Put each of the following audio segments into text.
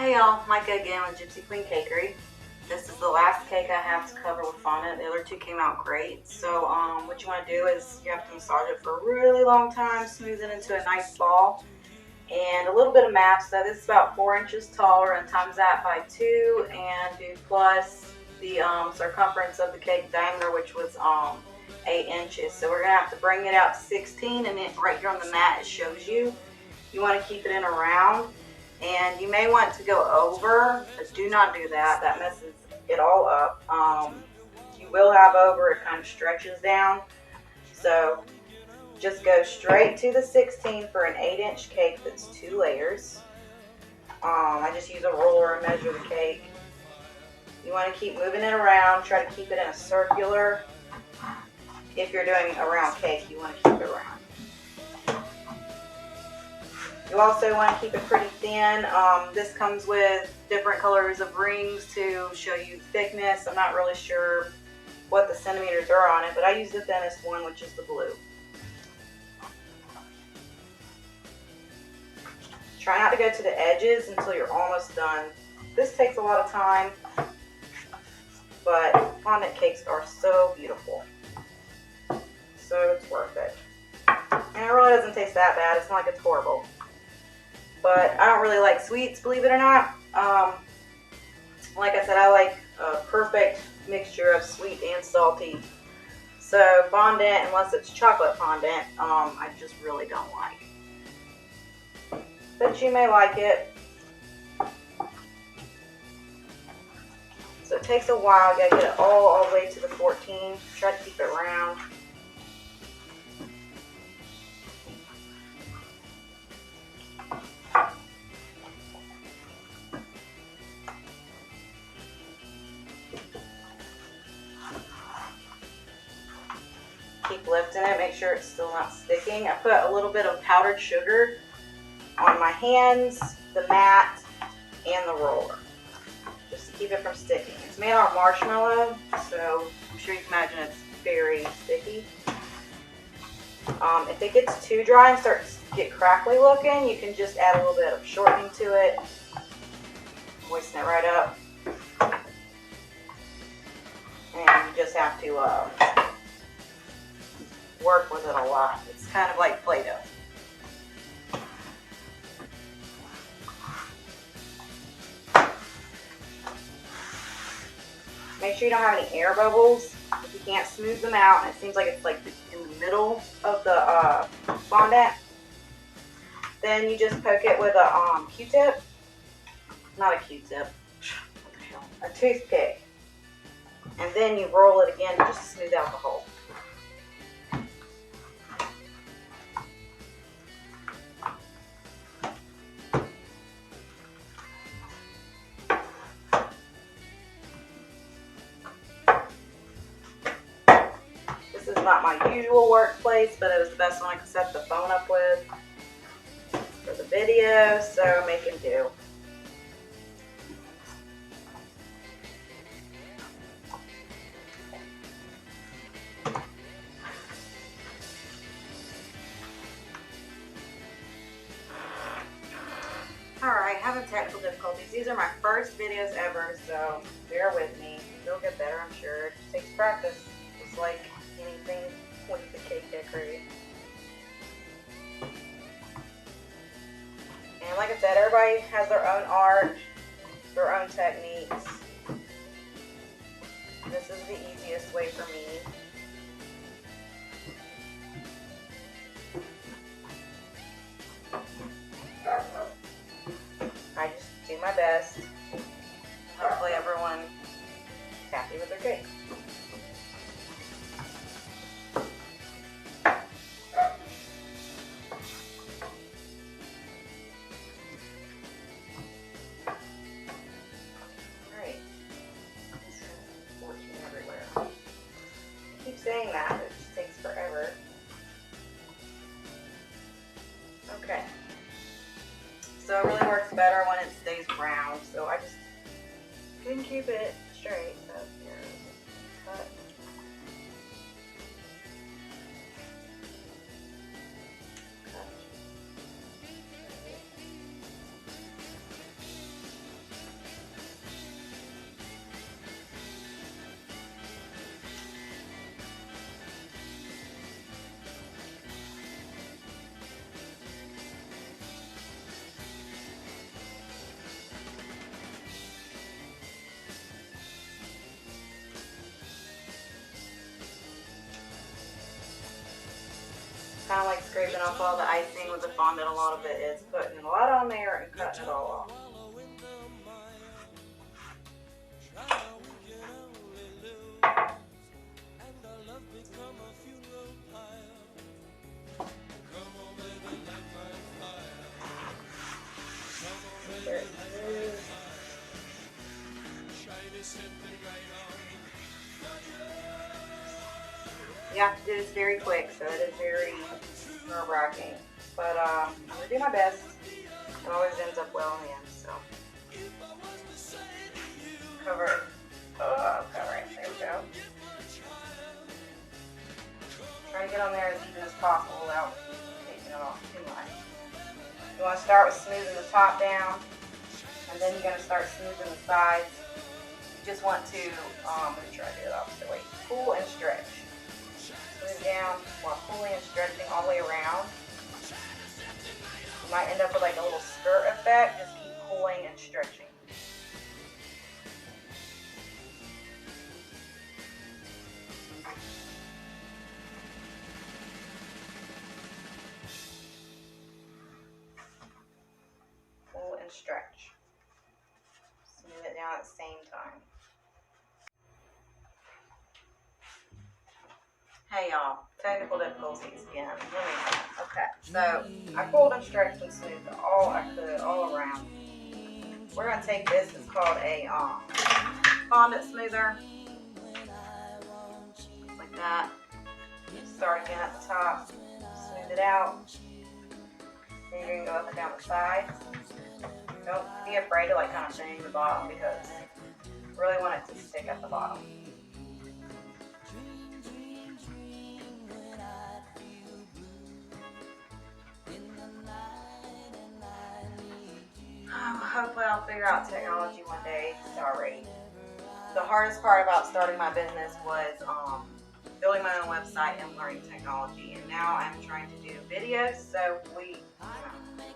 Hey y'all, Micah again with Gypsy Queen Cakery. This is the last cake I have to cover with fondant. The other two came out great. So what you want to do is you have to massage it for a really long time, smooth it into a nice ball, and a little bit of math. So this is about 4 inches taller, and times that by 2, and do plus the circumference of the cake diameter, which was 8 inches. So we're gonna have to bring it out to 16, and then right here on the mat it shows you. You want to keep it in a round. And you may want to go over, but do not do that. That messes it all up. You will have over, it kind of stretches down. So just go straight to the 16 for an 8-inch cake that's 2 layers. I just use a ruler and measure the cake. You want to keep moving it around. Try to keep it in a circular. If you're doing a round cake, you want to keep it round. You also want to keep it pretty thin. This comes with different colors of rings to show you thickness. I'm not really sure what the centimeters are on it, but I use the thinnest one, which is the blue. Try not to go to the edges until you're almost done. This takes a lot of time, but fondant cakes are so beautiful. So it's worth it. And it really doesn't taste that bad. It's not like it's horrible. But I don't really like sweets, believe it or not. Like I said, I like a perfect mixture of sweet and salty. So fondant, unless it's chocolate fondant, I just really don't like. But you may like it. So it takes a while. You gotta get it all the way to the 14. Try to keep it round. Keep lifting it, make sure it's still not sticking. I put a little bit of powdered sugar on my hands, the mat, and the roller, just to keep it from sticking. It's made out of marshmallow, so I'm sure you can imagine it's very sticky. If it gets too dry and starts to get crackly looking, you can just add a little bit of shortening to it, moisten it right up, and you just have to work with it a lot. It's kind of like Play-Doh. Make sure you don't have any air bubbles. If you can't smooth them out, and it seems like it's like in the middle of the fondant, then you just poke it with a Q-tip. Not a Q-tip. What the hell? A toothpick. And then you roll it again to just smooth out the hole. This is not my usual workplace, but it was the best one I could set the phone up with for the video, so making do. Alright, having technical difficulties. These are my first videos ever, so bear with me. It'll get better, I'm sure. It takes practice, just like anything with the cake decorating. And like I said, everybody has their own art, their own techniques. This is the easiest way for me. I just do my best. Hopefully everyone's happy with their cake. Alright. 14 everywhere. I keep saying that, but it just takes forever. Okay. So it really works better when it stays round. So I just couldn't keep it straight. So here, cut. kind of like scraping off all the icing with the fondant. A lot of it is putting a lot on there and cutting it all off. You have to do this very quick, so it is very nerve-wracking. But I'm going to do my best. It always ends up well in the end, so. Cover it. Oh, cover it. There we go. Try to get on there as even as possible without taking it off too much. You want to start with smoothing the top down, and then you're going to start smoothing the sides. You just want to, let me try to do it opposite way. Pull and stretch. Smooth down while pulling and stretching all the way around. You might end up with like a little skirt effect. Just keep pulling and stretching. Pull and stretch. Smooth it down at the same time. Hey y'all, technical difficulties again. Okay, so I pulled and stretched and smoothed all I could all around. We're gonna take this. It's called a fondant smoother, like that. Start again at the top, smooth it out. Then you're gonna go up and down the sides. Don't be afraid to like kind of bang the bottom because you really want it to stick at the bottom. Hopefully I'll figure out technology one day. Sorry. The hardest part about starting my business was building my own website and learning technology. And now I'm trying to do videos, so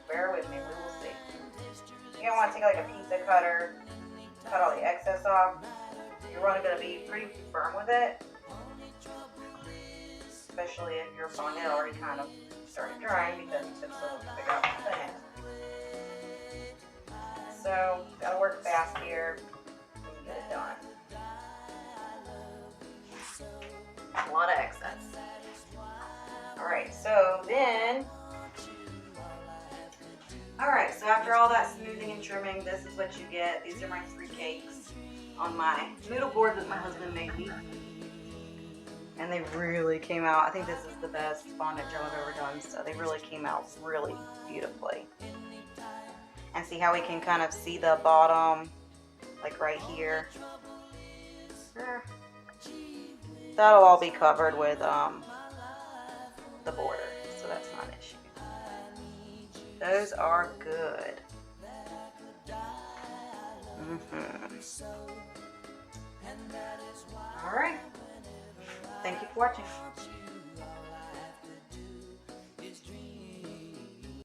bear with me, we will see. You're going to want to take like a pizza cutter, cut all the excess off. You're really going to be pretty firm with it, especially if your fondant already kind of started drying because it took so long to figure out the thing. So, gotta work fast here and get it done. A lot of excess. Alright, so then, so after all that smoothing and trimming, this is what you get. These are my 3 cakes on my noodle board that my husband made me. And they really came out. I think this is the best fondant job I've ever done, so they really came out really beautifully. And see how we can kind of see the bottom, like right here. That'll all be covered with the border, so that's not an issue. Those are good. All right. Thank you for watching.